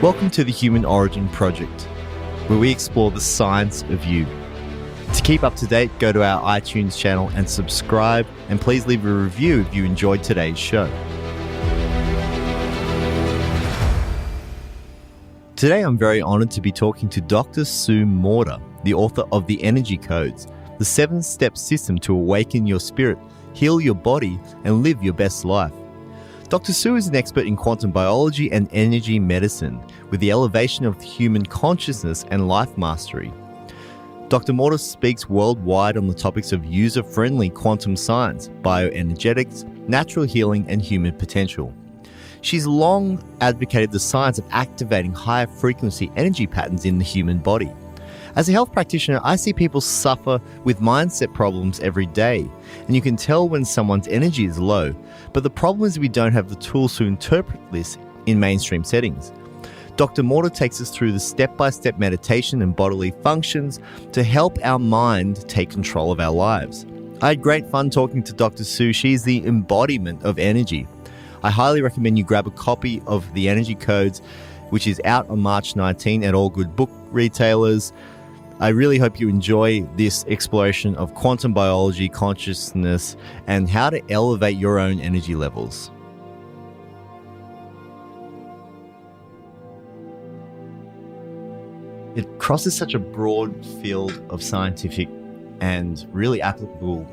Welcome to the Human Origin Project, where we explore the science of you. To keep up to date, go to our iTunes channel and subscribe, and please leave a review if you enjoyed today's show. Today I'm very honoured to be talking to Dr. Sue Morter, the author of The Energy Codes, the 7-step system to awaken your spirit, heal your body, and live your best life. Dr. Sue is an expert in quantum biology and energy medicine, with the elevation of human consciousness and life mastery. Dr. Morter speaks worldwide on the topics of user-friendly quantum science, bioenergetics, natural healing, and human potential. She's long advocated the science of activating higher frequency energy patterns in the human body. As a health practitioner, I see people suffer with mindset problems every day, and you can tell when someone's energy is low, but the problem is we don't have the tools to interpret this in mainstream settings. Dr. Morter takes us through the step-by-step meditation and bodily functions to help our mind take control of our lives. I had great fun talking to Dr. Sue. She's the embodiment of energy. I highly recommend you grab a copy of The Energy Codes, which is out on March 19 at all good book retailers. I really hope you enjoy this exploration of quantum biology, consciousness, and how to elevate your own energy levels. It crosses such a broad field of scientific and really applicable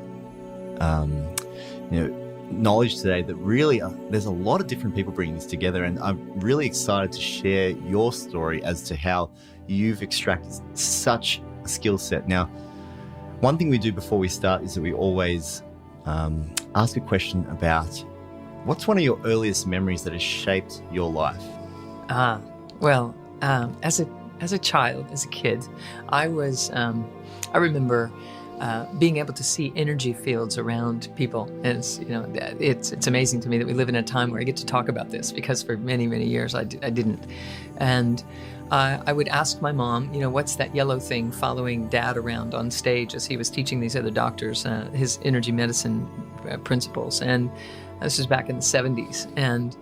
knowledge today that really there's a lot of different people bringing this together, and I'm really excited to share your story as to how you've extracted such a skill set. Now, one thing we do before we start is that we always ask a question about what's one of your earliest memories that has shaped your life? As a child, as a kid, I remember being able to see energy fields around people. And it's amazing to me that we live in a time where I get to talk about this, because for many, many years I didn't. And I would ask my mom, what's that yellow thing following Dad around on stage as he was teaching these other doctors his energy medicine principles. And this was back in the 70s. And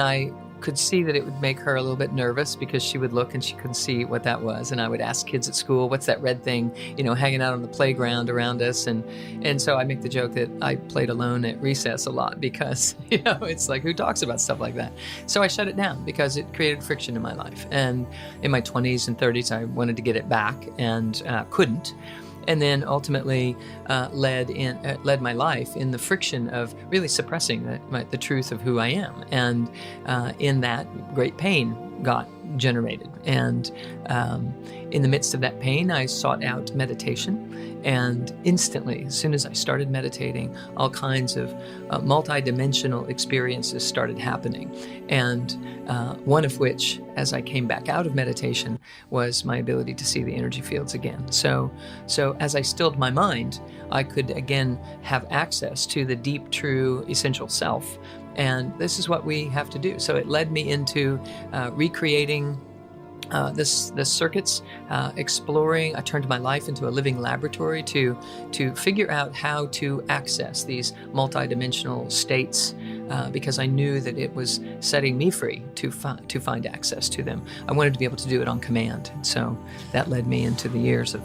I could see that it would make her a little bit nervous, because she would look and she couldn't see what that was. And I would ask kids at school, what's that red thing, hanging out on the playground around us? And so I make the joke that I played alone at recess a lot, because, it's like, who talks about stuff like that? So I shut it down because it created friction in my life. And in my 20s and 30s, I wanted to get it back and couldn't. And then ultimately led my life in the friction of really suppressing the truth of who I am. And in that, great pain got generated. And in the midst of that pain, I sought out meditation. And instantly, as soon as I started meditating, all kinds of multidimensional experiences started happening. And one of which, as I came back out of meditation, was my ability to see the energy fields again. So as I stilled my mind, I could again have access to the deep, true, essential self. And this is what we have to do. So it led me into recreating the circuits, exploring. I turned my life into a living laboratory to figure out how to access these multidimensional states, because I knew that it was setting me free to find access to them. I wanted to be able to do it on command. So that led me into the years of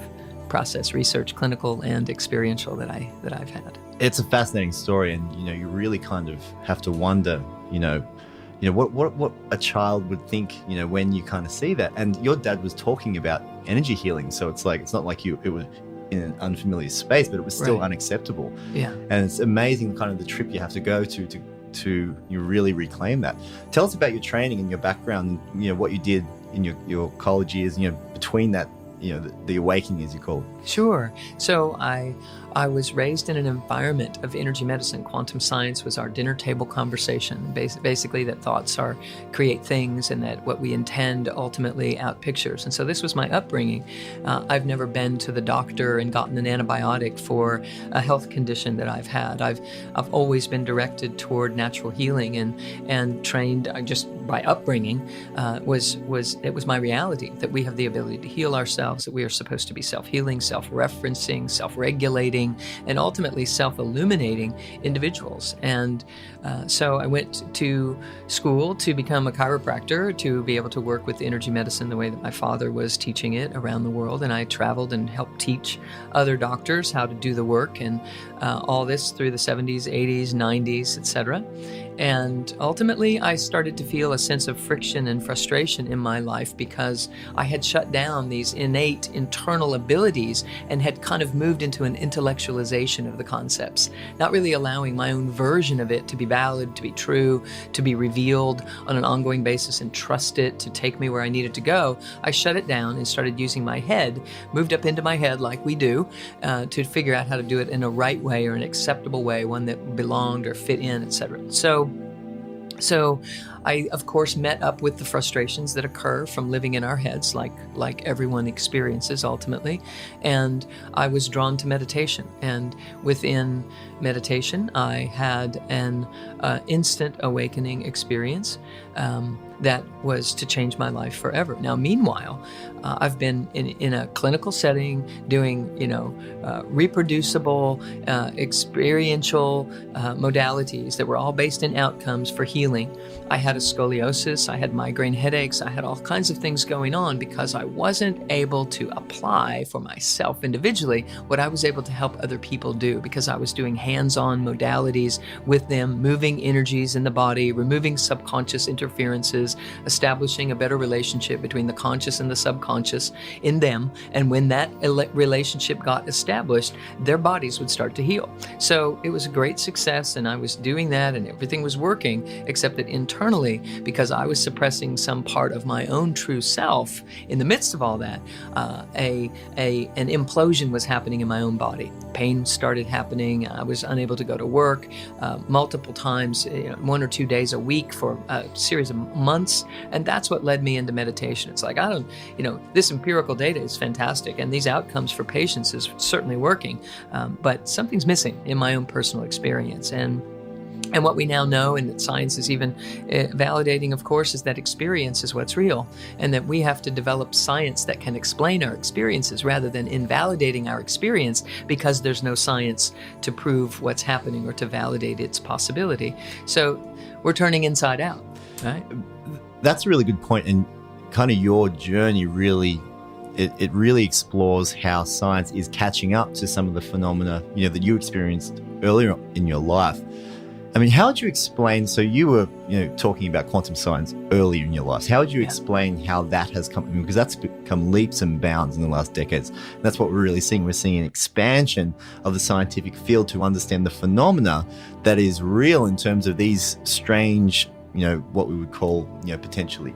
process research, clinical and experiential, that I've had. It's a fascinating story, and you really kind of have to wonder, what a child would think, when you kind of see that. And your dad was talking about energy healing, so it's not like it was in an unfamiliar space, but it was still unacceptable. Yeah. And it's amazing kind of the trip you have to go to you really reclaim that. Tell us about your training and your background, and what you did in your college years, between that, the awakening, as you call it. Sure. So I was raised in an environment of energy medicine. Quantum science was our dinner table conversation. Basically, that thoughts create things, and that what we intend ultimately out pictures. And so this was my upbringing. I've never been to the doctor and gotten an antibiotic for a health condition that I've had. I've always been directed toward natural healing and trained just by upbringing. It was my reality that we have the ability to heal ourselves, that we are supposed to be self-healing, self-referencing, self-regulating, awakening and ultimately self-illuminating individuals. And so I went to school to become a chiropractor, to be able to work with energy medicine the way that my father was teaching it around the world. And I traveled and helped teach other doctors how to do the work, and all this through the 70s, 80s, 90s, etc. And ultimately, I started to feel a sense of friction and frustration in my life because I had shut down these innate internal abilities and had kind of moved into an intellectualization of the concepts, not really allowing my own version of it to be valid, to be true, to be revealed on an ongoing basis and trust it to take me where I needed to go. I shut it down and started using my head, moved up into my head like we do, to figure out how to do it in a right way or an acceptable way, one that belonged or fit in, etc. So I, of course, met up with the frustrations that occur from living in our heads, like everyone experiences ultimately. And I was drawn to meditation. And within meditation, I had an instant awakening experience that was to change my life forever. Now, meanwhile, I've been in a clinical setting doing, reproducible, experiential modalities that were all based in outcomes for healing. I had a scoliosis, I had migraine headaches, I had all kinds of things going on because I wasn't able to apply for myself individually what I was able to help other people do, because I was doing hands-on modalities with them, moving energies in the body, removing subconscious interferences, establishing a better relationship between the conscious and the subconscious in them. And when that relationship got established, their bodies would start to heal. So it was a great success, and I was doing that and everything was working, except that internally, because I was suppressing some part of my own true self, in the midst of all that, an implosion was happening in my own body. Pain started happening. I was unable to go to work multiple times, 1 or 2 days a week for a series of months. And that's what led me into meditation. It's like, this empirical data is fantastic, and these outcomes for patients is certainly working, but something's missing in my own personal experience. And what we now know, and that science is even validating, of course, is that experience is what's real, and that we have to develop science that can explain our experiences rather than invalidating our experience because there's no science to prove what's happening or to validate its possibility. So we're turning inside out, right? That's a really good point, and kind of your journey really, it really explores how science is catching up to some of the phenomena, that you experienced earlier in your life. I mean, how would you explain, so you were, talking about quantum science earlier in your life. How would you explain how that has come, because that's become leaps and bounds in the last decades. And that's what we're really seeing. We're seeing an expansion of the scientific field to understand the phenomena that is real in terms of these strange, what we would call, potentially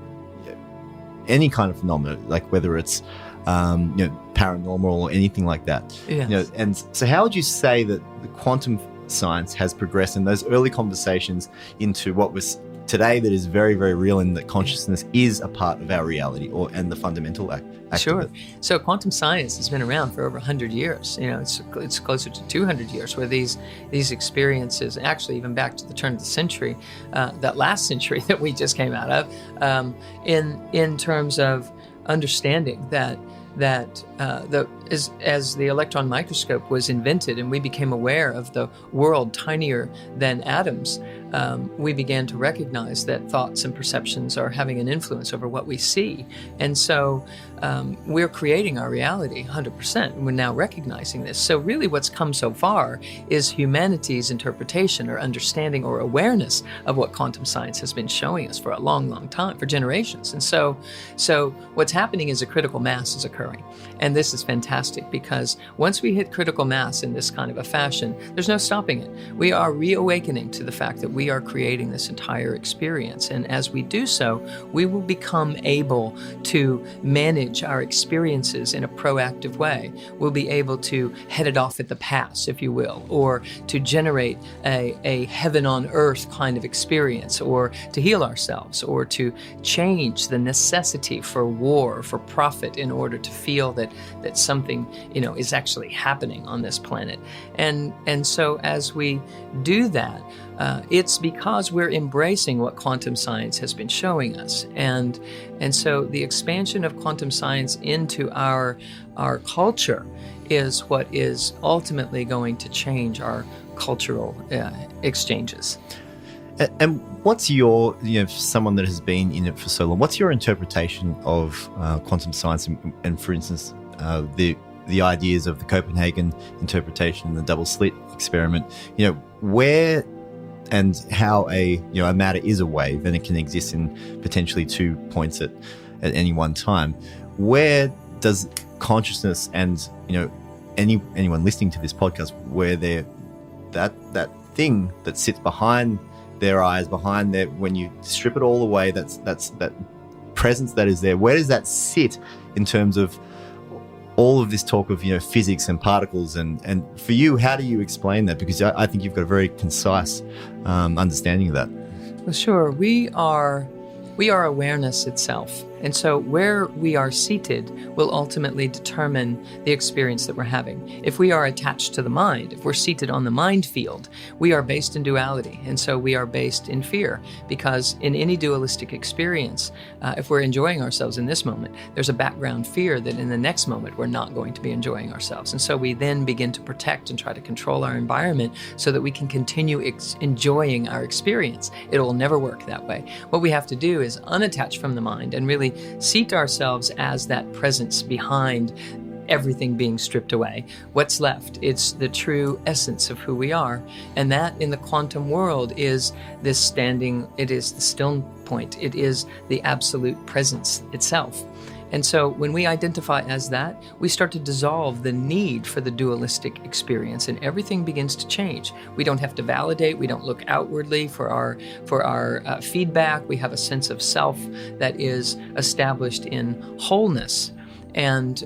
any kind of phenomena, like whether it's, paranormal or anything like that. Yes. And so how would you say that the quantum science has progressed in those early conversations into what was today that is very, very real, and that consciousness is a part of our reality and the fundamental act Sure. of it? So quantum science has been around for over 100 years. It's closer to 200 years where these experiences, actually even back to the turn of the century, that last century that we just came out of, in terms of understanding that as the electron microscope was invented and we became aware of the world tinier than atoms, we began to recognize that thoughts and perceptions are having an influence over what we see. And so we're creating our reality 100%. We're now recognizing this. So really what's come so far is humanity's interpretation or understanding or awareness of what quantum science has been showing us for a long, long time, for generations. And so what's happening is a critical mass is occurring. And this is fantastic because once we hit critical mass in this kind of a fashion, there's no stopping it. We are reawakening to the fact that we are creating this entire experience. And as we do so, we will become able to manage our experiences in a proactive way. We'll be able to head it off at the pass, if you will, or to generate a heaven on earth kind of experience, or to heal ourselves, or to change the necessity for war, for profit, in order to feel that something, is actually happening on this planet. And so as we do that, it's it's because we're embracing what quantum science has been showing us. And so the expansion of quantum science into our culture is what is ultimately going to change our cultural exchanges. And what's your, someone that has been in it for so long, what's your interpretation of quantum science and for instance, the ideas of the Copenhagen interpretation and the double slit experiment, where and how a matter is a wave and it can exist in potentially 2 points at any one time. Where does consciousness and anyone listening to this podcast, where they're that thing that sits behind their eyes, behind their, when you strip it all away, that's that presence that is there, where does that sit in terms of all of this talk of physics and particles, and for you, how do you explain that? Because I think you've got a very concise understanding of that. Well, sure. We are awareness itself. And so where we are seated will ultimately determine the experience that we're having. If we are attached to the mind, if we're seated on the mind field, we are based in duality. And so we are based in fear, because in any dualistic experience, if we're enjoying ourselves in this moment, there's a background fear that in the next moment we're not going to be enjoying ourselves. And so we then begin to protect and try to control our environment so that we can continue enjoying our experience. It will never work that way. What we have to do is unattach from the mind and really seat ourselves as that presence behind everything being stripped away. What's left? It's the true essence of who we are. And that in the quantum world is this standing, it is the still point, it is the absolute presence itself. And so when we identify as that, we start to dissolve the need for the dualistic experience, and everything begins to change. We don't have to validate. We don't look outwardly for our feedback. We have a sense of self that is established in wholeness. And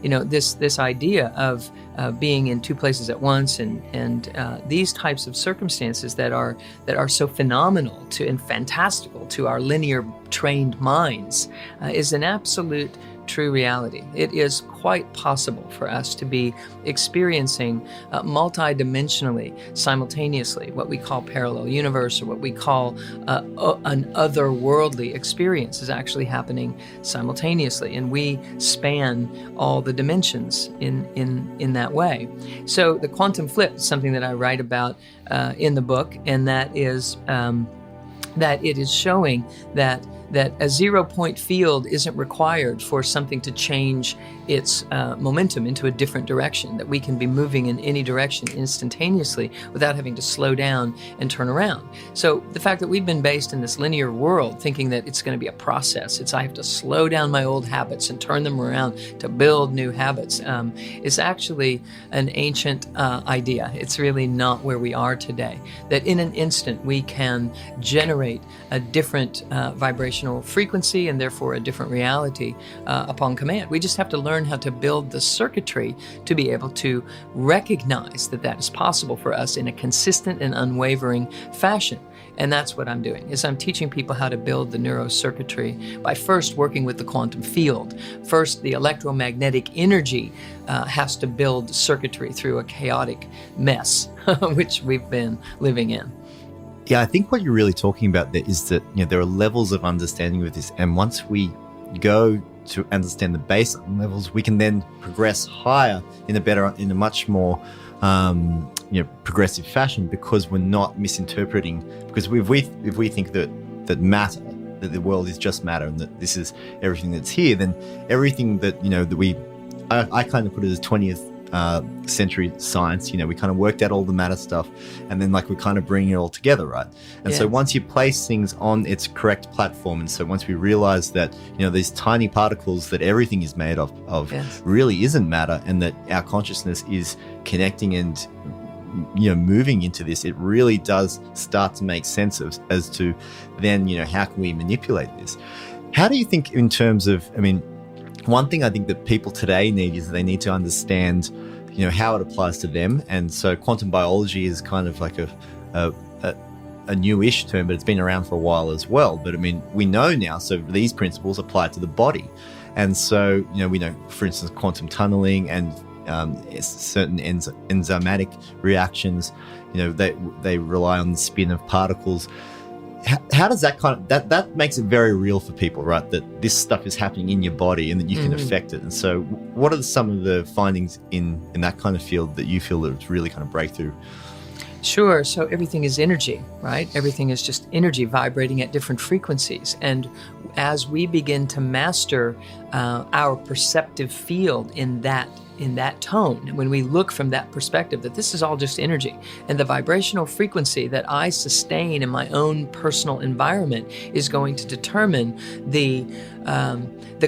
this idea of being in two places at once, and these types of circumstances that are so phenomenal and fantastical to our linear trained minds is an absolute true reality. It is quite possible for us to be experiencing multidimensionally, simultaneously, what we call parallel universe, or what we call an otherworldly experience is actually happening simultaneously, and we span all the dimensions in that way. So the quantum flip is something that I write about in the book, and that is that it is showing that a 0-point field isn't required for something to change its momentum into a different direction, that we can be moving in any direction instantaneously without having to slow down and turn around. So the fact that we've been based in this linear world thinking that it's going to be a process, I have to slow down my old habits and turn them around to build new habits, is actually an ancient idea. It's really not where we are today. That in an instant we can generate a different vibrational frequency and therefore a different reality upon command. We just have to learn how to build the circuitry to be able to recognize that is possible for us in a consistent and unwavering fashion. And that's what I'm doing, is I'm teaching people how to build the neurocircuitry by first working with the quantum field. First, the electromagnetic energy has to build circuitry through a chaotic mess, which we've been living in. Yeah, I think what you're really talking about there is that there are levels of understanding with this, and once we go to understand the base levels, we can then progress higher in a much more progressive fashion, because we're not misinterpreting. Because if we think that matter, that the world is just matter, and that this is everything that's here, then everything that I kind of put it as 20th century science. We kind of worked out all the matter stuff, and then we kind of bring it all together, right? And so once you place things on its correct platform, and so once we realize that these tiny particles that everything is made of really isn't matter, and that our consciousness is connecting and moving into this, it really does start to make sense as to then how can we manipulate this. How do you think in terms of, one thing I think that people today need is they need to understand, how it applies to them. And so quantum biology is kind of like a newish term, but it's been around for a while as well. But we know now, so these principles apply to the body. And so, we know, for instance, quantum tunneling and certain enzymatic reactions. They rely on the spin of particles. How does that that makes it very real for people, right? That this stuff is happening in your body and that you can affect it. And so what are some of the findings in that kind of field that you feel that it's really kind of breakthrough? Sure. So everything is energy, right? Everything is just energy vibrating at different frequencies. And as we begin to master our perceptive field in that tone, when we look from that perspective that this is all just energy, and the vibrational frequency that I sustain in my own personal environment is going to determine the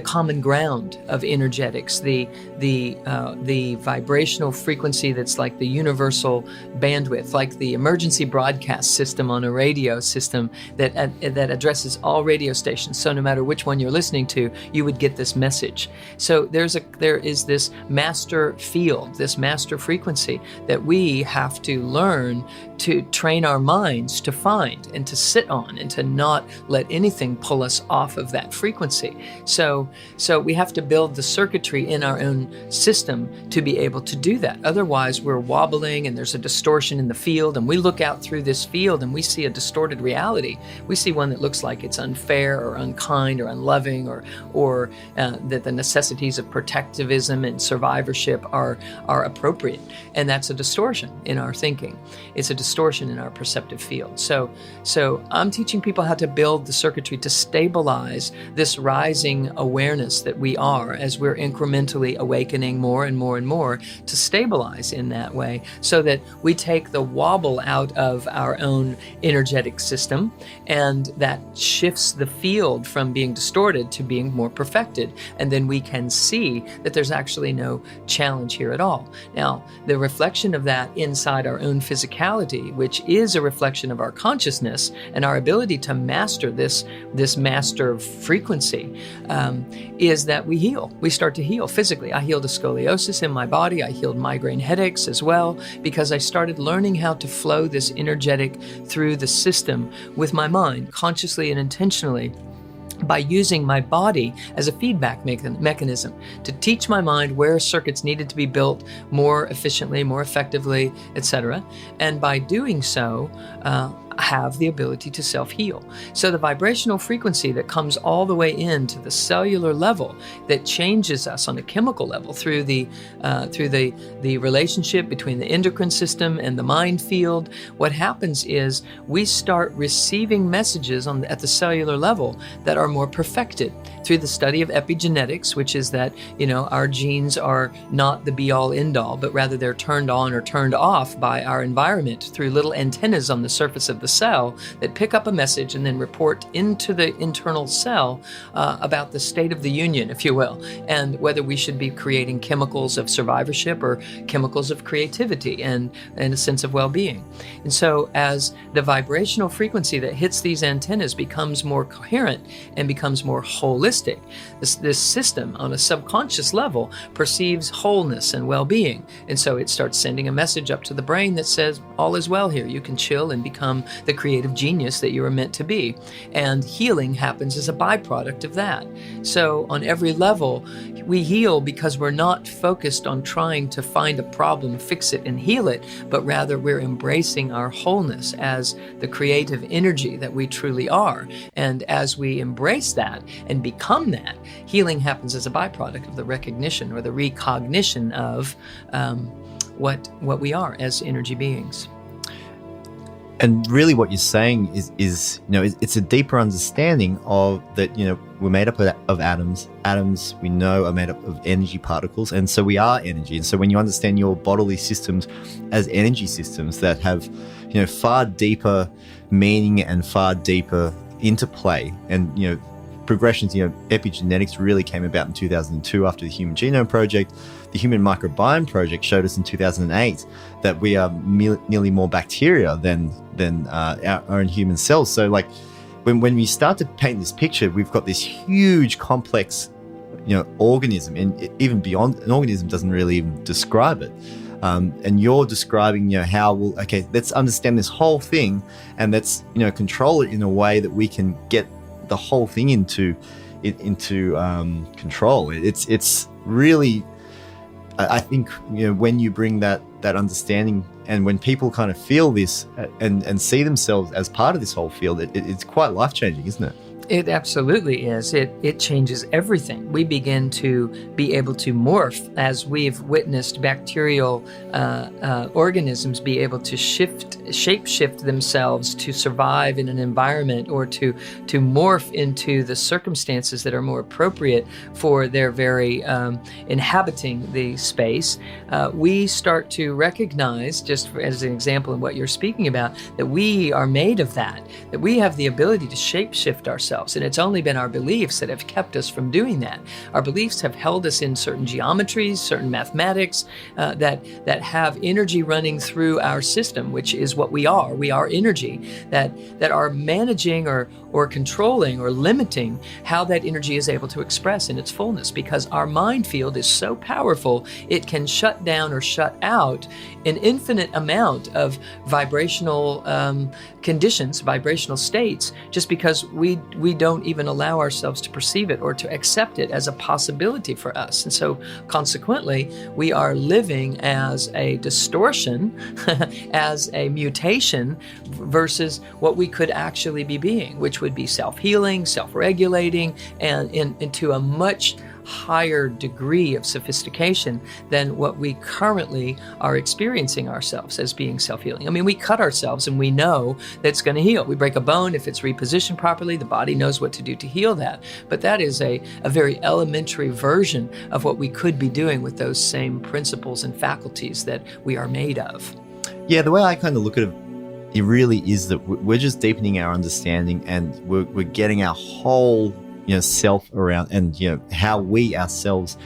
common ground of energetics, the vibrational frequency that's like the universal bandwidth, like the emergency broadcast system on a radio system that addresses all radio stations. So no matter which one you're listening to, you would get this message. So there is this master field, this master frequency that we have to learn to train our minds to find and to sit on, and to not let anything pull us off of that frequency. So we have to build the circuitry in our own system to be able to do that. Otherwise, we're wobbling and there's a distortion in the field, and we look out through this field and we see a distorted reality. We see one that looks like it's unfair or unkind or unloving, or that the necessities of protectivism and survivorship are appropriate. And that's a distortion in our thinking. It's a distortion in our perceptive field. So I'm teaching people how to build the circuitry to stabilize this rising awareness that we are, as we're incrementally awakening more and more and more, to stabilize in that way, so that we take the wobble out of our own energetic system, and that shifts the field from being distorted to being more perfected. And then we can see that there's actually no challenge here at all. Now, the reflection of that inside our own physicality, which is a reflection of our consciousness and our ability to master this master frequency, is that we heal. We start to heal physically. I healed a scoliosis in my body. I healed migraine headaches as well, because I started learning how to flow this energetic through the system with my mind, consciously and intentionally, by using my body as a feedback mechanism to teach my mind where circuits needed to be built more efficiently, more effectively, etc. And by doing so, have the ability to self-heal. So the vibrational frequency that comes all the way into the cellular level, that changes us on a chemical level through the relationship between the endocrine system and the mind field, what happens is we start receiving messages at the cellular level that are more perfected through the study of epigenetics, which is that, our genes are not the be-all end-all, but rather they're turned on or turned off by our environment through little antennas on the surface of the cell that pick up a message and then report into the internal cell about the state of the union, if you will, and whether we should be creating chemicals of survivorship or chemicals of creativity and a sense of well-being. And so as the vibrational frequency that hits these antennas becomes more coherent and becomes more holistic, this system on a subconscious level perceives wholeness and well-being. And so it starts sending a message up to the brain that says, all is well here. You can chill and become the creative genius that you were meant to be. And healing happens as a byproduct of that. So on every level, we heal because we're not focused on trying to find a problem, fix it, and heal it, but rather we're embracing our wholeness as the creative energy that we truly are. And as we embrace that and become that, healing happens as a byproduct of the recognition or the recognition of what we are as energy beings. And really what you're saying is it's a deeper understanding of that, we're made up of atoms. Atoms, we know, are made up of energy particles. And so we are energy. And so when you understand your bodily systems as energy systems that have, far deeper meaning and far deeper interplay and, progressions, epigenetics really came about in 2002 after the Human Genome Project. The Human Microbiome Project showed us in 2008 that we are nearly more bacteria than our own human cells. So like when we start to paint this picture, we've got this huge complex, organism, and even beyond an organism doesn't really even describe it. And you're describing, how let's understand this whole thing and let's, control it in a way that we can get the whole thing into control. It's really I think, when you bring that understanding, and when people kind of feel this and see themselves as part of this whole field, it's quite life-changing, isn't it? It absolutely is. It changes everything. We begin to be able to morph as we've witnessed bacterial organisms be able to shape shift themselves to survive in an environment, or to morph into the circumstances that are more appropriate for their very inhabiting the space. We start to recognize, just as an example in what you're speaking about, that we are made of that we have the ability to shape shift ourselves. And it's only been our beliefs that have kept us from doing that. Our beliefs have held us in certain geometries, certain mathematics that have energy running through our system, which is what we are. We are energy that are managing or controlling or limiting how that energy is able to express in its fullness, because our mind field is so powerful, it can shut down or shut out an infinite amount of vibrational conditions, vibrational states, just because we don't even allow ourselves to perceive it or to accept it as a possibility for us. And so consequently, we are living as a distortion, as a mutation, versus what we could actually be being, which would be self-healing, self-regulating, and into a much higher degree of sophistication than what we currently are experiencing ourselves as being self-healing. I mean, we cut ourselves and we know that it's going to heal. We break a bone, if it's repositioned properly, the body knows what to do to heal that. But that is a very elementary version of what we could be doing with those same principles and faculties that we are made of. Yeah, the way I kind of look at it, it really is that we're just deepening our understanding, and we're getting our whole self around, and how we ourselves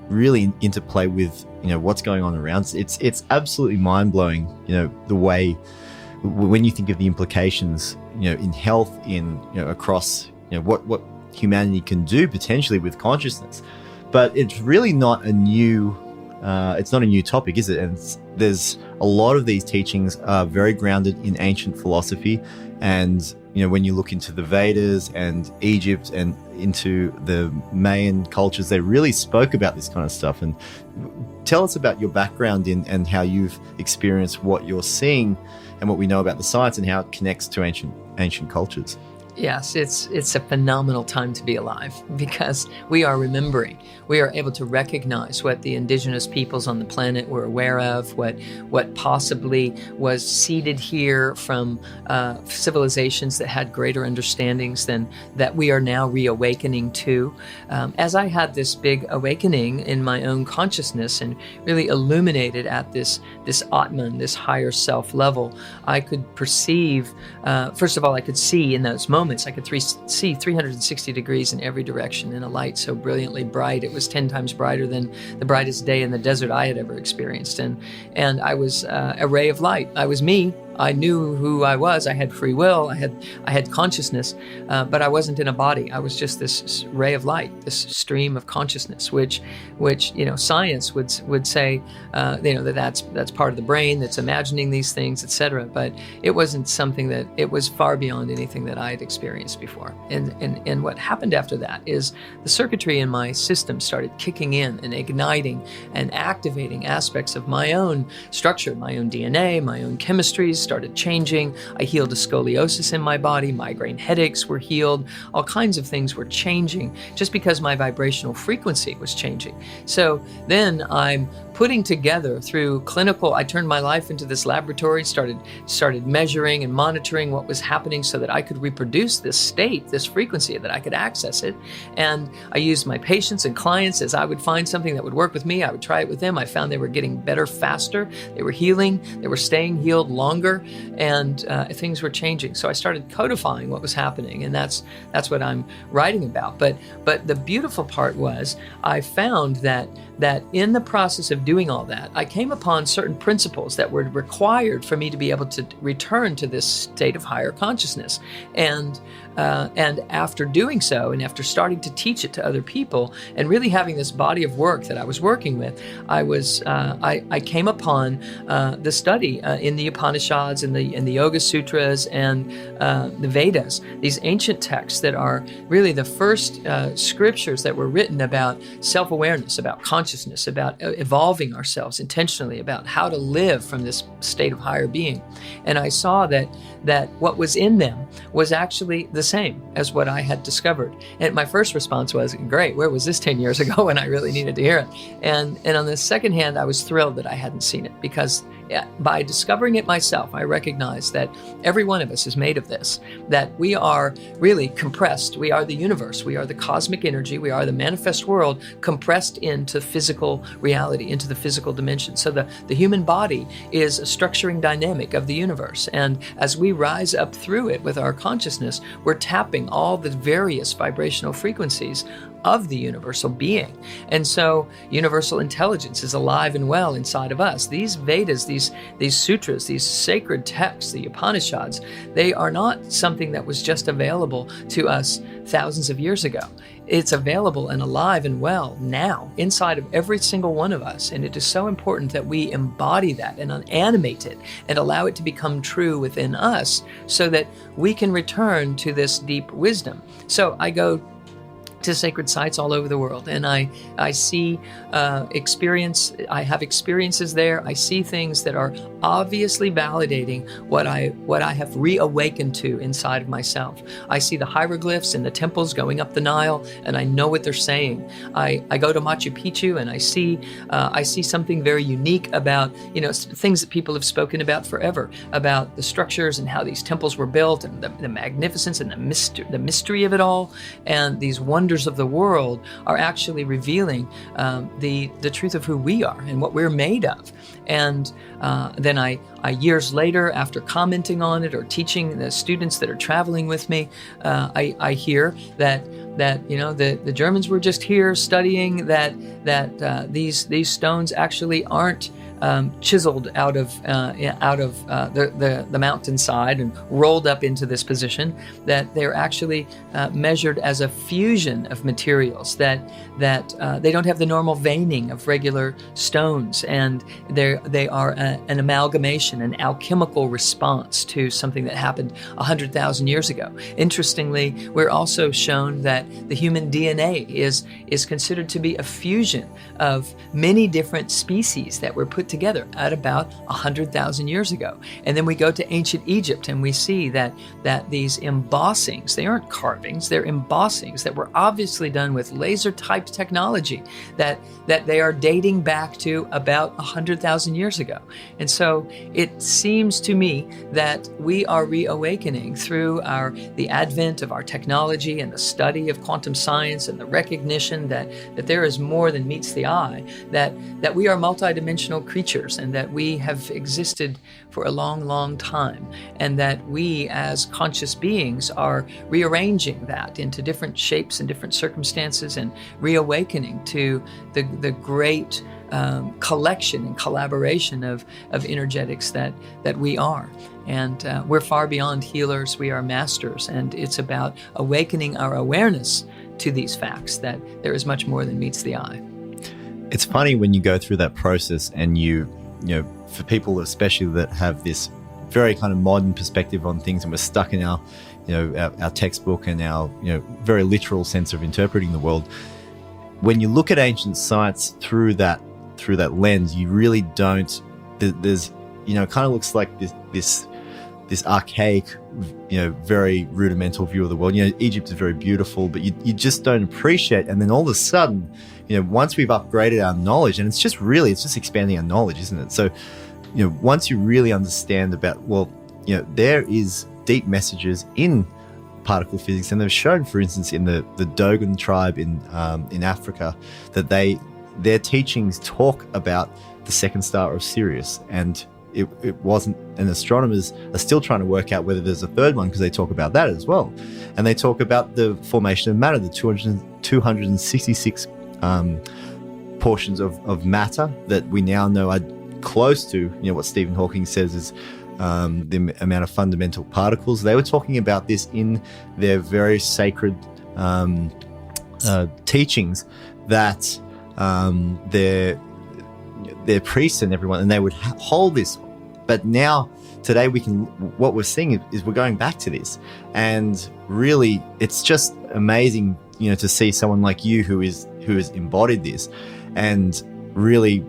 really interplay with what's going on around us. It's absolutely mind-blowing, the way when you think of the implications in health, in across what humanity can do potentially with consciousness. But it's really not a new topic, is it? And there's a lot of these teachings are very grounded in ancient philosophy, and when you look into the Vedas and Egypt and into the Mayan cultures, they really spoke about this kind of stuff. And tell us about your background and how you've experienced what you're seeing and what we know about the science and how it connects to ancient cultures. Yes, it's a phenomenal time to be alive, because we are remembering. We are able to recognize what the indigenous peoples on the planet were aware of, what possibly was seeded here from civilizations that had greater understandings than that we are now reawakening to. As I had this big awakening in my own consciousness and really illuminated at this Atman, this higher self level, I could perceive, first of all, I could see in those moments, I could see 360 degrees in every direction in a light so brilliantly bright. It was 10 times brighter than the brightest day in the desert I had ever experienced. And I was a ray of light. I was me. I knew who I was. I had free will. I had consciousness, but I wasn't in a body. I was just this ray of light, this stream of consciousness, which science would say that's part of the brain that's imagining these things, etc. But it wasn't something that, it was far beyond anything that I had experienced before. And what happened after that is the circuitry in my system started kicking in and igniting and activating aspects of my own structure, my own DNA, my own chemistries started changing. I healed a scoliosis in my body. Migraine headaches were healed. All kinds of things were changing just because my vibrational frequency was changing. So then I'm putting together through clinical, I turned my life into this laboratory, started measuring and monitoring what was happening so that I could reproduce this state, this frequency, that I could access it. And I used my patients and clients. As I would find something that would work with me, I would try it with them. I found they were getting better faster. They were healing. They were staying healed longer, and things were changing. So I started codifying what was happening, and that's what I'm writing about. But the beautiful part was I found that in the process of doing all that, I came upon certain principles that were required for me to be able to return to this state of higher consciousness. And after doing so, and after starting to teach it to other people, and really having this body of work that I was working with, I came upon the study in the Upanishads Upanishads and the Yoga Sutras and the Vedas, these ancient texts that are really the first scriptures that were written about self-awareness, about consciousness, about evolving ourselves intentionally, about how to live from this state of higher being. And I saw that what was in them was actually the same as what I had discovered. And my first response was, great, where was this 10 years ago when I really needed to hear it? And on the second hand, I was thrilled that I hadn't seen it, because by discovering it myself, I recognized that every one of us is made of this, that we are really compressed. We are the universe. We are the cosmic energy. We are the manifest world compressed into physical reality, into the physical dimension. So the human body is a structuring dynamic of the universe. And as we rise up through it with our consciousness, we're tapping all the various vibrational frequencies of the universal being. And so universal intelligence is alive and well inside of us. These Vedas, these sutras, these sacred texts, the Upanishads, they are not something that was just available to us thousands of years ago. It's available and alive and well now inside of every single one of us. And it is so important that we embody that and animate it and allow it to become true within us so that we can return to this deep wisdom. So I go to sacred sites all over the world, and I see I have experiences there. I see things that are obviously validating what I have reawakened to inside of myself. I see the hieroglyphs in the temples going up the Nile, and I know what they're saying. I go to Machu Picchu, and I see something very unique about things that people have spoken about forever, about the structures and how these temples were built, and the magnificence and the mystery of it all, and these wonders of the world are actually revealing the truth of who we are and what we're made of. And then I years later, after commenting on it or teaching the students that are traveling with me, I hear that the Germans were just here studying that these stones actually aren't chiseled out of the mountainside and rolled up into this position, that they're actually measured as a fusion of materials, that they don't have the normal veining of regular stones, and they are an amalgamation, an alchemical response to something that happened 100,000 years ago. Interestingly, we're also shown that the human DNA is considered to be a fusion of many different species that were put together at about 100,000 years ago. And then we go to ancient Egypt, and we see that these embossings, they aren't carvings, they're embossings that were obviously done with laser type technology, that they are dating back to about 100,000 years ago. And so it seems to me that we are reawakening through the advent of our technology and the study of quantum science and the recognition that there is more than meets the eye, that we are multidimensional creatures, and that we have existed for a long, long time, and that we as conscious beings are rearranging that into different shapes and different circumstances, and reawakening to the great collection and collaboration of energetics that we are. And we're far beyond healers. We are masters, and it's about awakening our awareness to these facts, that there is much more than meets the eye. It's funny when you go through that process, and for people especially that have this very kind of modern perspective on things, and we're stuck in our textbook and our very literal sense of interpreting the world. When you look at ancient sites through that lens, you really don't. There's it kind of looks like this archaic, very rudimental view of the world. Egypt is very beautiful, but you just don't appreciate. And then all of a sudden, once we've upgraded our knowledge, and it's just expanding our knowledge, isn't it? So, once you really understand about, there is deep messages in particle physics, and they've shown, for instance, in the Dogon tribe in Africa, that their teachings talk about the second star of Sirius, and it wasn't, and astronomers are still trying to work out whether there's a third one, because they talk about that as well. And they talk about the formation of matter, the 266 portions of matter that we now know are close to what Stephen Hawking says is the amount of fundamental particles. They were talking about this in their very sacred teachings, that their priests and everyone, and they would hold this. But now today what we're seeing is we're going back to this, and really it's just amazing, to see someone like you who has embodied this, and really,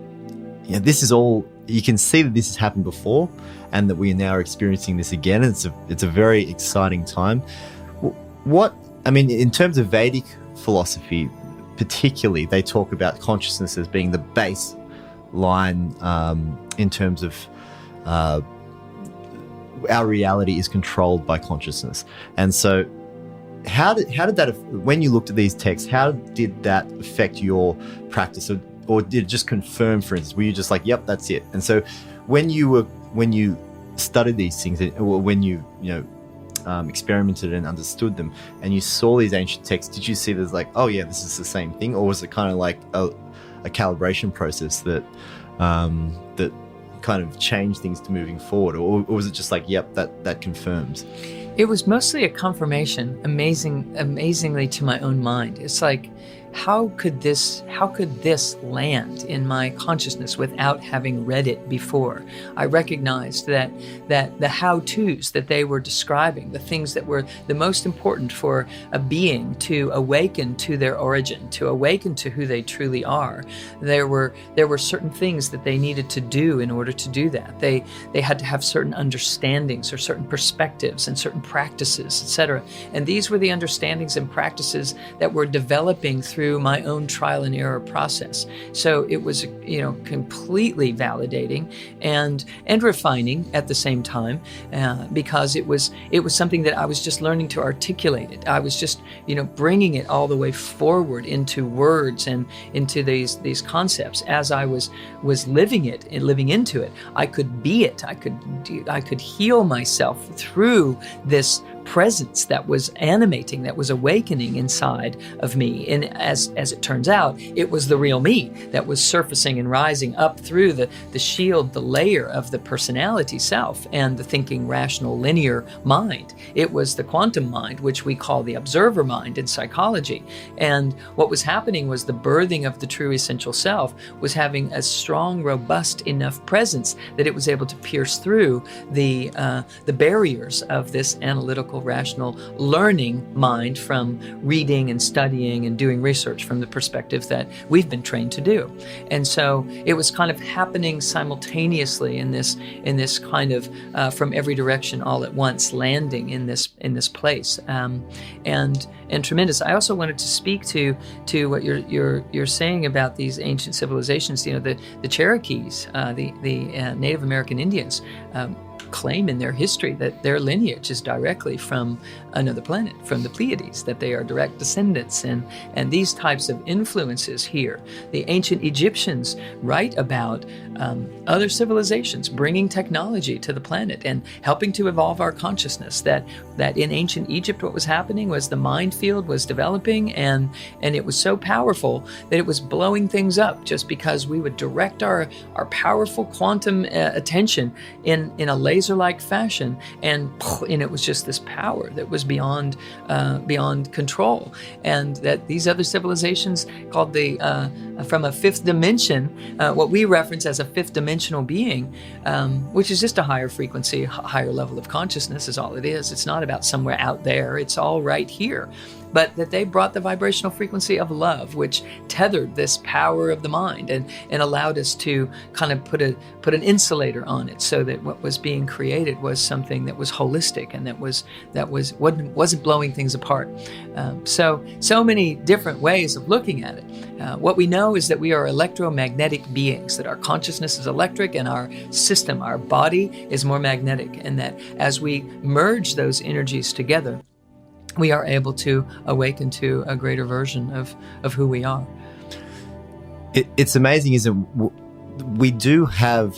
this is all, you can see that this has happened before, and that we are now experiencing this again. It's a very exciting time. In terms of Vedic philosophy, particularly, they talk about consciousness as being the baseline in terms of our reality is controlled by consciousness. And so how did that, when you looked at these texts, how did that affect your practice, or did it just confirm, for instance, were you just like, yep, that's it? And so when you studied these things, or when you experimented and understood them, and you saw these ancient texts, did you see there's like, oh yeah, this is the same thing? Or was it kind of like a calibration process that kind of changed things to moving forward? Or was it just like, yep, that confirms? It was mostly a confirmation, amazingly to my own mind. It's like, how could this land in my consciousness without having read it before? I recognized that the how-tos that they were describing, the things that were the most important for a being to awaken to their origin, to awaken to who they truly are, there were certain things that they needed to do in order to do that. They had to have certain understandings or certain perspectives and certain practices, etc. And these were the understandings and practices that were developing through my own trial and error process. So it was, completely validating and refining at the same time, because it was something that I was just learning to articulate it. I was just, bringing it all the way forward into words and into these concepts. As I was living it and living into it, I could be it. I could heal myself through this presence that was animating, that was awakening inside of me. And as it turns out, it was the real me that was surfacing and rising up through the shield, the layer of the personality self and the thinking, rational, linear mind. It was the quantum mind, which we call the observer mind in psychology. And what was happening was the birthing of the true essential self was having a strong, robust enough presence that it was able to pierce through the barriers of this analytical, rational learning mind from reading and studying and doing research from the perspective that we've been trained to do. And so it was kind of happening simultaneously in this kind of from every direction all at once, landing in this place, and tremendous. I also wanted to speak to what you're saying about these ancient civilizations. The Cherokees, the Native American Indians, claim in their history that their lineage is directly from another planet, from the Pleiades, that they are direct descendants, and these types of influences here. The ancient Egyptians write about other civilizations bringing technology to the planet and helping to evolve our consciousness. That in ancient Egypt, what was happening was the mind field was developing, and it was so powerful that it was blowing things up, just because we would direct our powerful quantum attention in a laser-like fashion, and it was just this power that was beyond control. And that these other civilizations, called from a fifth dimension, what we reference as a fifth dimensional being, which is just a higher frequency, higher level of consciousness is all it is. It's not about somewhere out there. It's all right here. But that they brought the vibrational frequency of love, which tethered this power of the mind and allowed us to kind of put an insulator on it, so that what was being created was something that was holistic and that wasn't blowing things apart. So many different ways of looking at it. What we know is that we are electromagnetic beings, that our consciousness is electric and our system, our body, is more magnetic, and that as we merge those energies together, we are able to awaken to a greater version of who we are. It's amazing, isn't it? We do have,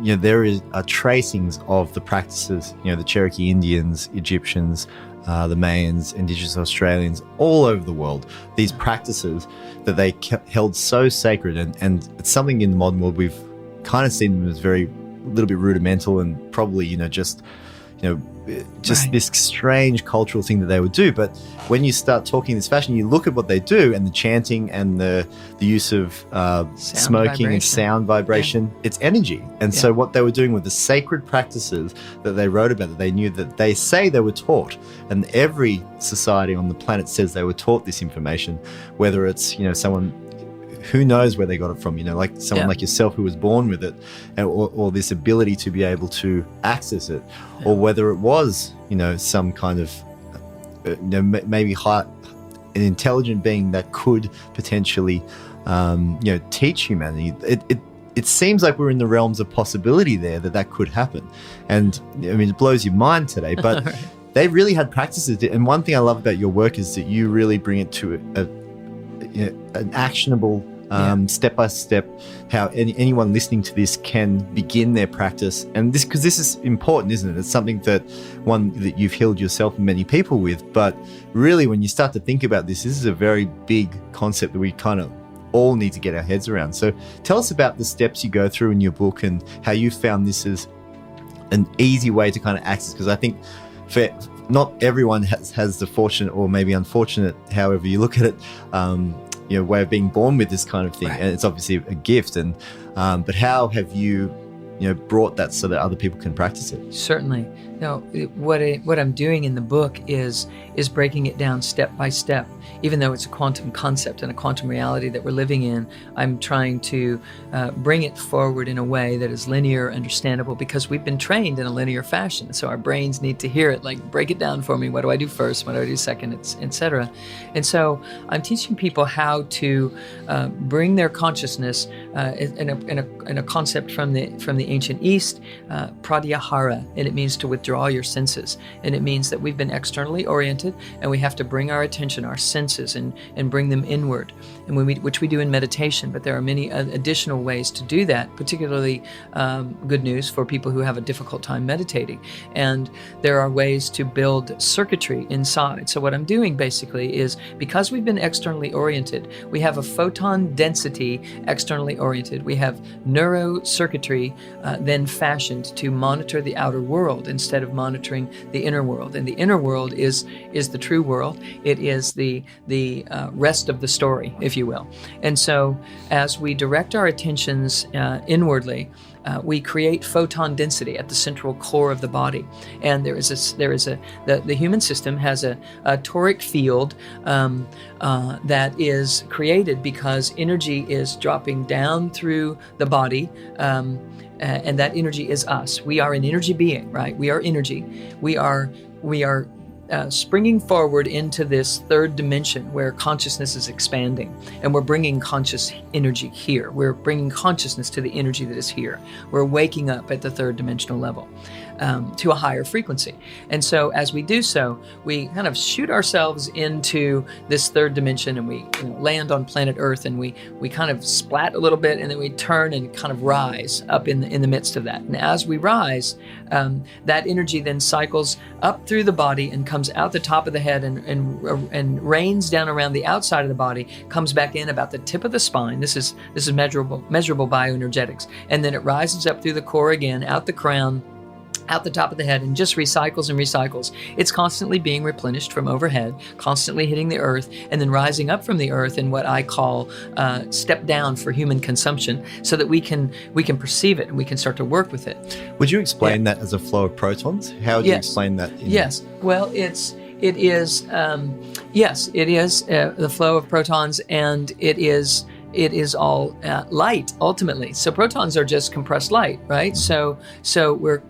there are tracings of the practices, the Cherokee Indians, Egyptians, the Mayans, Indigenous Australians, all over the world, these practices that they held so sacred. And it's something in the modern world we've kind of seen them as a little bit rudimental, and probably, just just Right. this strange cultural thing that they would do. But when you start talking in this fashion, you look at what they do, and the chanting and the use of smoking and vibration. sound vibration, it's energy. And so what they were doing with the sacred practices that they wrote about, that they knew, that they say they were taught, and every society on the planet says they were taught this information, whether it's, someone, who knows where they got it from, like someone like yourself who was born with it, or this ability to be able to access it, or whether it was, some kind of, maybe an intelligent being that could potentially, teach humanity. It seems like we're in the realms of possibility there, that could happen. And it blows your mind today, but Right. they really had practices. And one thing I love about your work is that you really bring it to an actionable, step by step, how anyone listening to this can begin their practice. And because this is important, isn't it? It's something that you've healed yourself and many people with. But really, when you start to think about this is a very big concept that we kind of all need to get our heads around. So tell us about the steps you go through in your book and how you found this as an easy way to kind of access, because I think not everyone has the fortunate, or maybe unfortunate, however you look at it, way of being born with this kind of thing. Right. And it's obviously a gift. And but how have you brought that so that other people can practice it? Certainly. What I'm doing in the book is breaking it down step by step. Even though it's a quantum concept and a quantum reality that we're living in, I'm trying to bring it forward in a way that is linear, understandable, because we've been trained in a linear fashion. So our brains need to hear it, like, break it down for me. What do I do first? What do I do second? Etc. And so I'm teaching people how to bring their consciousness in a concept from the ancient East, pratyahara, and it means to withdraw your senses. And it means that we've been externally oriented, and we have to bring our attention, our senses, and bring them inward, and which we do in meditation. But there are many additional ways to do that, particularly good news for people who have a difficult time meditating. And there are ways to build circuitry inside. So what I'm doing basically is, because we've been externally oriented, we have a photon density externally oriented. We have neurocircuitry then fashioned to monitor the outer world instead of monitoring the inner world. And the inner world is the true world. It is the rest of the story, if you will. And so as we direct our attentions inwardly, we create photon density at the central core of the body. And the human system has a toric field that is created because energy is dropping down through the body, and that energy is us. We are an energy being, right? We are energy. We are springing forward into this third dimension where consciousness is expanding, and we're bringing conscious energy here. We're bringing consciousness to the energy that is here. We're waking up at the third dimensional level to a higher frequency. And so as we do so, we kind of shoot ourselves into this third dimension, and we land on planet Earth, and we kind of splat a little bit, and then we turn and kind of rise up in the midst of that. And as we rise, that energy then cycles up through the body and comes out the top of the head and rains down around the outside of the body, comes back in about the tip of the spine. This is measurable bioenergetics. And then it rises up through the core again, out the crown, out the top of the head, and just recycles and recycles. It's constantly being replenished from overhead, constantly hitting the earth, and then rising up from the earth in what I call step down for human consumption, so that we can perceive it and we can start to work with it. Would you explain that as a flow of protons? How would you explain that? Yes. Well, it is the flow of protons, and it is all light ultimately. So protons are just compressed light, right? So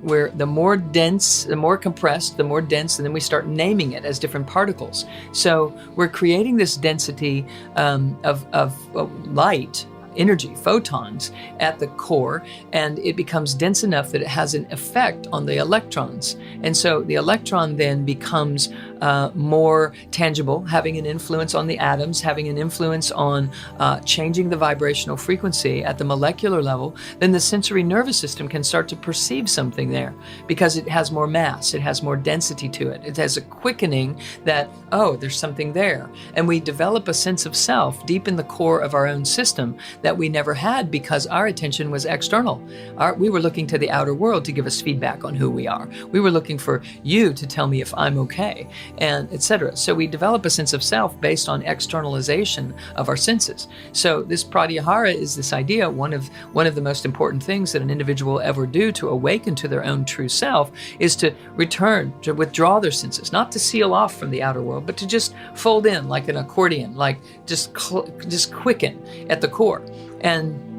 we're the more dense, the more compressed, the more dense, and then we start naming it as different particles. So we're creating this density of light, energy, photons at the core, and it becomes dense enough that it has an effect on the electrons. And so the electron then becomes more tangible, having an influence on the atoms, having an influence on changing the vibrational frequency at the molecular level, then the sensory nervous system can start to perceive something there because it has more mass, it has more density to it. It has a quickening that, oh, there's something there. And we develop a sense of self deep in the core of our own system that we never had because our attention was external. We were looking to the outer world to give us feedback on who we are. We were looking for you to tell me if I'm okay, and etc. So we develop a sense of self based on externalization of our senses. So this pratyahara is this idea, one of the most important things that an individual will ever do to awaken to their own true self is to return, to withdraw their senses, not to seal off from the outer world, but to just fold in like an accordion, like just quicken at the core. And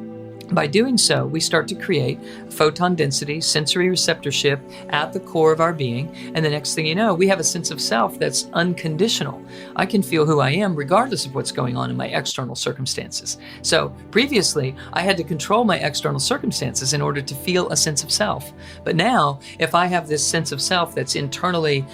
by doing so, we start to create photon density, sensory receptorship at the core of our being. And the next thing you know, we have a sense of self that's unconditional. I can feel who I am regardless of what's going on in my external circumstances. So previously, I had to control my external circumstances in order to feel a sense of self. But now, if I have this sense of self that's internally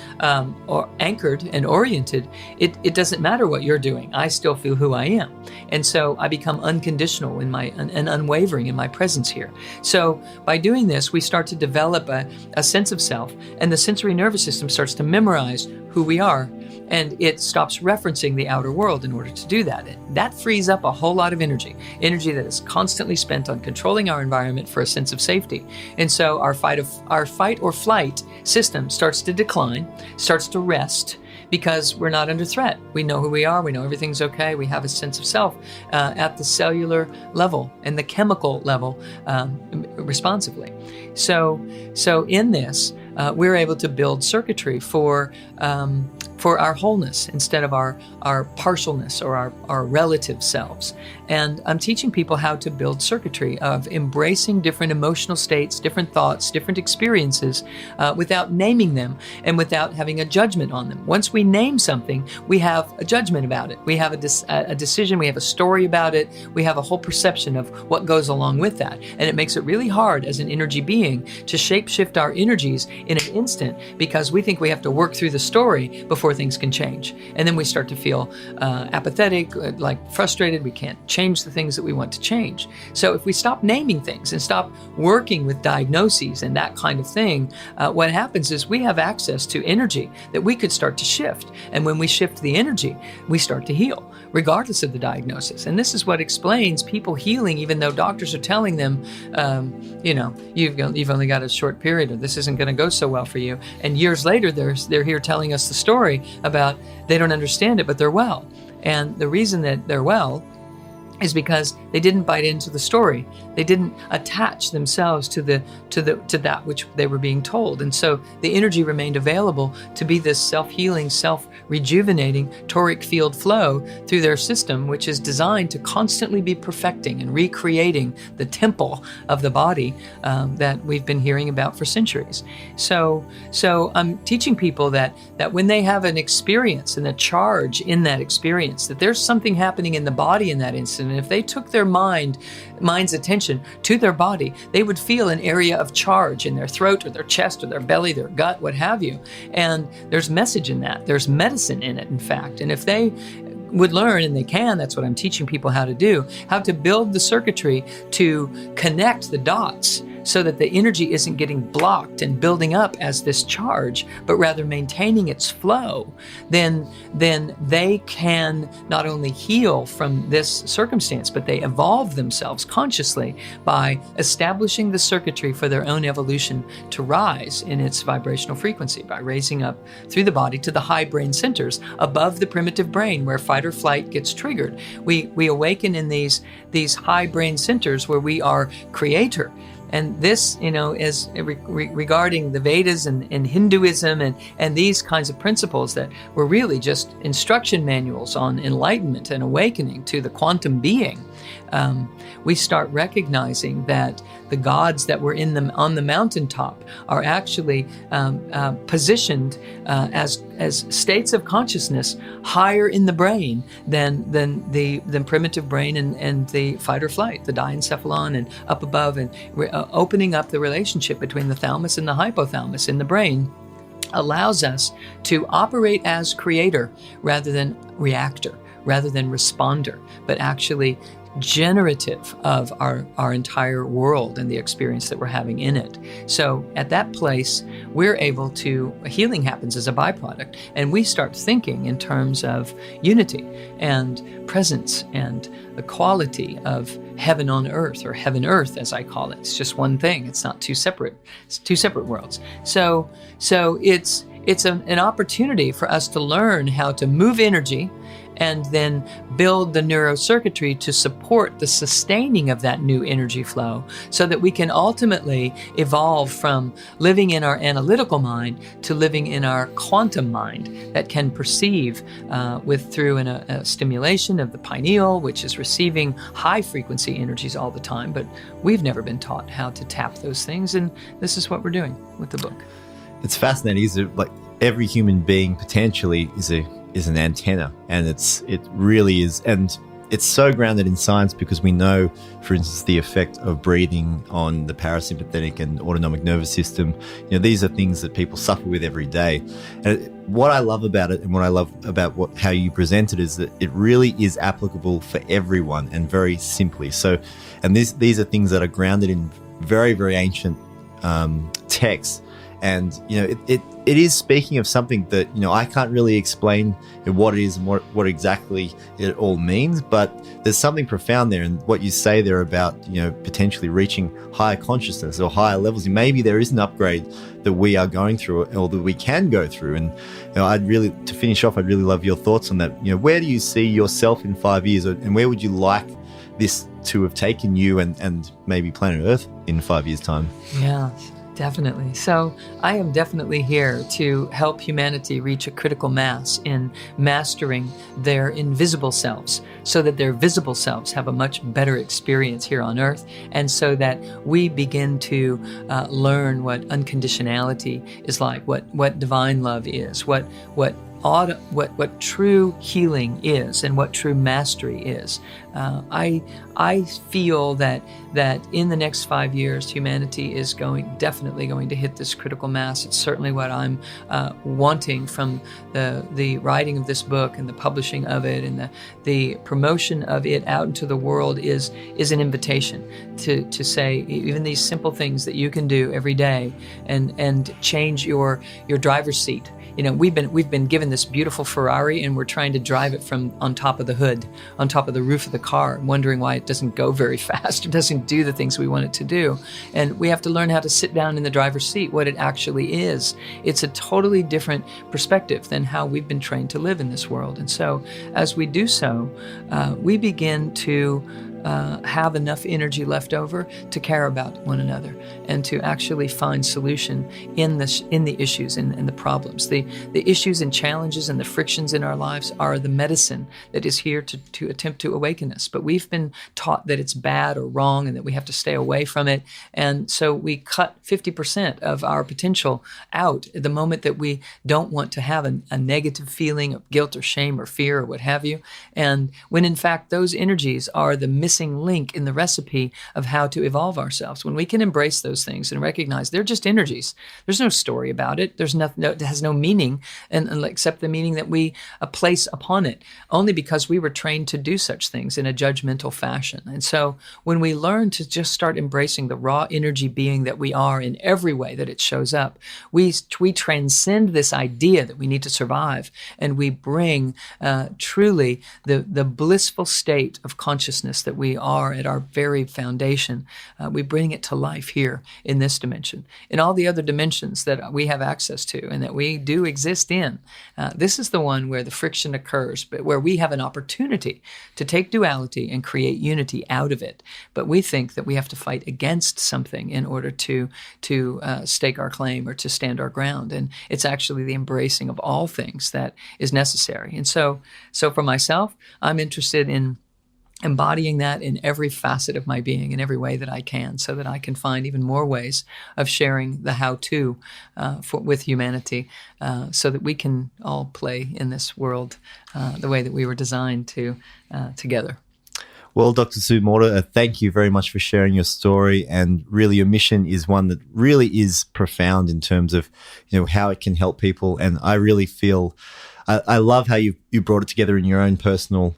or anchored and oriented, it doesn't matter what you're doing. I still feel who I am. And so I become unconditional in and unwavering in my presence here. So by doing this, we start to develop a sense of self, and the sensory nervous system starts to memorize who we are, and it stops referencing the outer world in order to do that. And that frees up a whole lot of energy that is constantly spent on controlling our environment for a sense of safety. And so our fight or flight system starts to decline, starts to rest, because we're not under threat. We know who we are, we know everything's okay, we have a sense of self at the cellular level and the chemical level responsively. So in this, we're able to build circuitry for our wholeness instead of our partialness or our relative selves. And I'm teaching people how to build circuitry of embracing different emotional states, different thoughts, different experiences without naming them and without having a judgment on them. Once we name something, we have a judgment about it. We have a decision, we have a story about it, we have a whole perception of what goes along with that. And it makes it really hard as an energy being to shape-shift our energies in an instant because we think we have to work through the story before things can change. And then we start to feel apathetic, like frustrated. We can't change the things that we want to change. So if we stop naming things and stop working with diagnoses and that kind of thing, what happens is we have access to energy that we could start to shift. And when we shift the energy, we start to heal, regardless of the diagnosis. And this is what explains people healing, even though doctors are telling them, you've only got a short period, or this isn't going to go so well for you. And years later, they're here telling us the story about they don't understand it, but they're well. And the reason that they're well is because they didn't bite into the story. They didn't attach themselves to that which they were being told. And so the energy remained available to be this self-healing, self-rejuvenating toric field flow through their system, which is designed to constantly be perfecting and recreating the temple of the body that we've been hearing about for centuries. So I'm teaching people that when they have an experience and a charge in that experience, that there's something happening in the body in that instant. And if they took their mind's attention to their body, they would feel an area of charge in their throat or their chest or their belly, their gut, what have you. And there's message in that. There's medicine in it, in fact. And if they would learn, and they can, that's what I'm teaching people how to do, how to build the circuitry to connect the dots so that the energy isn't getting blocked and building up as this charge, but rather maintaining its flow, then they can not only heal from this circumstance, but they evolve themselves consciously by establishing the circuitry for their own evolution to rise in its vibrational frequency, by raising up through the body to the high brain centers above the primitive brain where fight or flight gets triggered. We awaken in these high brain centers where we are creator. And this, is regarding the Vedas and Hinduism and these kinds of principles that were really just instruction manuals on enlightenment and awakening to the quantum being. We start recognizing that the gods that were on the mountaintop are actually positioned as states of consciousness higher in the brain than primitive brain and the fight or flight, the diencephalon, and up above, and opening up the relationship between the thalamus and the hypothalamus in the brain, allows us to operate as creator rather than reactor, rather than responder, but actually generative of our entire world and the experience that we're having in it. So at that place, we're able to, healing happens as a byproduct, and we start thinking in terms of unity and presence and the quality of heaven on earth, or heaven earth as I call it. It's just one thing. It's not it's two separate worlds. So it's an opportunity for us to learn how to move energy and then build the neurocircuitry to support the sustaining of that new energy flow, so that we can ultimately evolve from living in our analytical mind to living in our quantum mind that can perceive through a stimulation of the pineal, which is receiving high frequency energies all the time. But we've never been taught how to tap those things, and this is what we're doing with the book. It's fascinating, isn't it? Like, every human being potentially is an antenna, and it really is, and it's so grounded in science, because we know, for instance, the effect of breathing on the parasympathetic and autonomic nervous system. These are things that people suffer with every day. And what I love about it, and what I love about how you present it, is that it really is applicable for everyone, and very simply. So, and these are things that are grounded in very, very ancient texts. And, it is speaking of something that, I can't really explain what it is and what exactly it all means, but there's something profound there. And what you say there about, potentially reaching higher consciousness or higher levels, maybe there is an upgrade that we are going through, or that we can go through. And, to finish off, I'd really love your thoughts on that. Where do you see yourself in 5 years, and where would you like this to have taken you and maybe planet Earth in 5 years' time? Yeah. Definitely. So I am definitely here to help humanity reach a critical mass in mastering their invisible selves, so that their visible selves have a much better experience here on Earth, and so that we begin to learn what unconditionality is like, what divine love is, what true healing is, and what true mastery is. I feel that in the next 5 years, humanity is definitely going to hit this critical mass. It's certainly what I'm wanting from the writing of this book and the publishing of it, and the promotion of it out into the world is an invitation to say, even these simple things that you can do every day and change your driver's seat. We've been given this beautiful Ferrari, and we're trying to drive it from on top of the hood, on top of the roof of the car, wondering why it doesn't go very fast or doesn't do the things we want it to do. And we have to learn how to sit down in the driver's seat, what it actually is. It's a totally different perspective than how we've been trained to live in this world. And so as we do so, we begin to have enough energy left over to care about one another, and to actually find solution in the issues and the problems. The issues and challenges and the frictions in our lives are the medicine that is here to attempt to awaken us. But we've been taught that it's bad or wrong, and that we have to stay away from it. And so we cut 50% of our potential out the moment that we don't want to have a negative feeling of guilt or shame or fear or what have you. And when in fact those energies are the missing link in the recipe of how to evolve ourselves. When we can embrace those things and recognize they're just energies, there's no story about it. There's nothing, it has no meaning, and except the meaning that we place upon it, only because we were trained to do such things in a judgmental fashion. And so when we learn to just start embracing the raw energy being that we are in every way that it shows up, we transcend this idea that we need to survive, and we bring truly the blissful state of consciousness that we are at our very foundation. We bring it to life here in this dimension. In all the other dimensions that we have access to and that we do exist in, this is the one where the friction occurs, but where we have an opportunity to take duality and create unity out of it. But we think that we have to fight against something in order to stake our claim or to stand our ground. And it's actually the embracing of all things that is necessary. And so for myself, I'm interested in embodying that in every facet of my being, in every way that I can, so that I can find even more ways of sharing the how-to with humanity, so that we can all play in this world the way that we were designed to together. Well, Dr. Sue Morter, thank you very much for sharing your story. And really, your mission is one that really is profound in terms of, how it can help people. And I really feel, I love how you brought it together in your own personal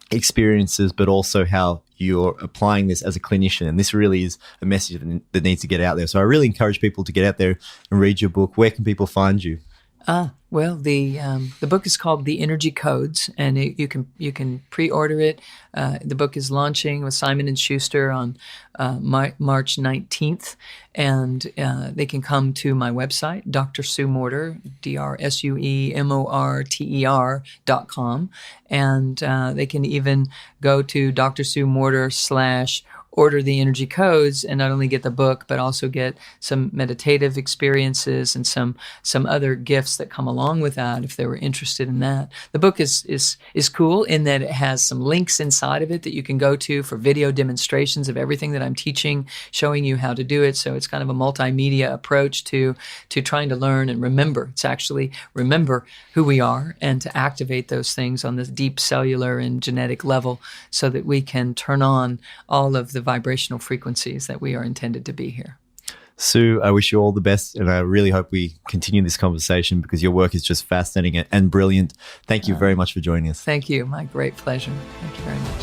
experiences, but also how you're applying this as a clinician. And this really is a message that needs to get out there. So I really encourage people to get out there and read your book. Where can people find you? Well, the book is called The Energy Codes, and you can pre-order it. The book is launching with Simon & Schuster on March 19th, and they can come to my website, Dr. Sue Morter, DrSueMorter.com, and they can even go to Dr. Sue Morter / order the energy codes and not only get the book, but also get some meditative experiences and some other gifts that come along with that if they were interested in that. The book is cool in that it has some links inside of it that you can go to for video demonstrations of everything that I'm teaching, showing you how to do it. So it's kind of a multimedia approach to trying to learn and remember. It's actually remember who we are and to activate those things on this deep cellular and genetic level so that we can turn on all of the vibrational frequencies that we are intended to be here. Sue, I wish you all the best, and I really hope we continue this conversation because your work is just fascinating and brilliant. Thank you very much for joining us. Thank you. My great pleasure. Thank you very much.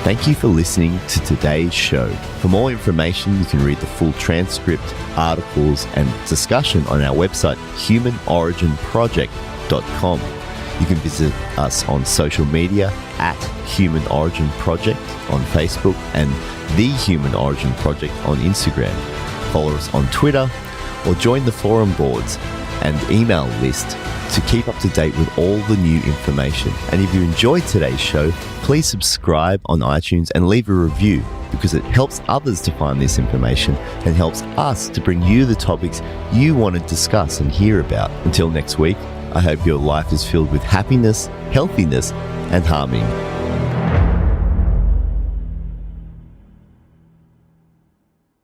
Thank you for listening to today's show. For more information, you can read the full transcript, articles, and discussion on our website, humanoriginproject.com. You can visit us on social media at Human Origin Project on Facebook and The Human Origin Project on Instagram. Follow us on Twitter or join the forum boards and email list to keep up to date with all the new information. And if you enjoyed today's show, please subscribe on iTunes and leave a review because it helps others to find this information and helps us to bring you the topics you want to discuss and hear about. Until next week, I hope your life is filled with happiness, healthiness, and harmony.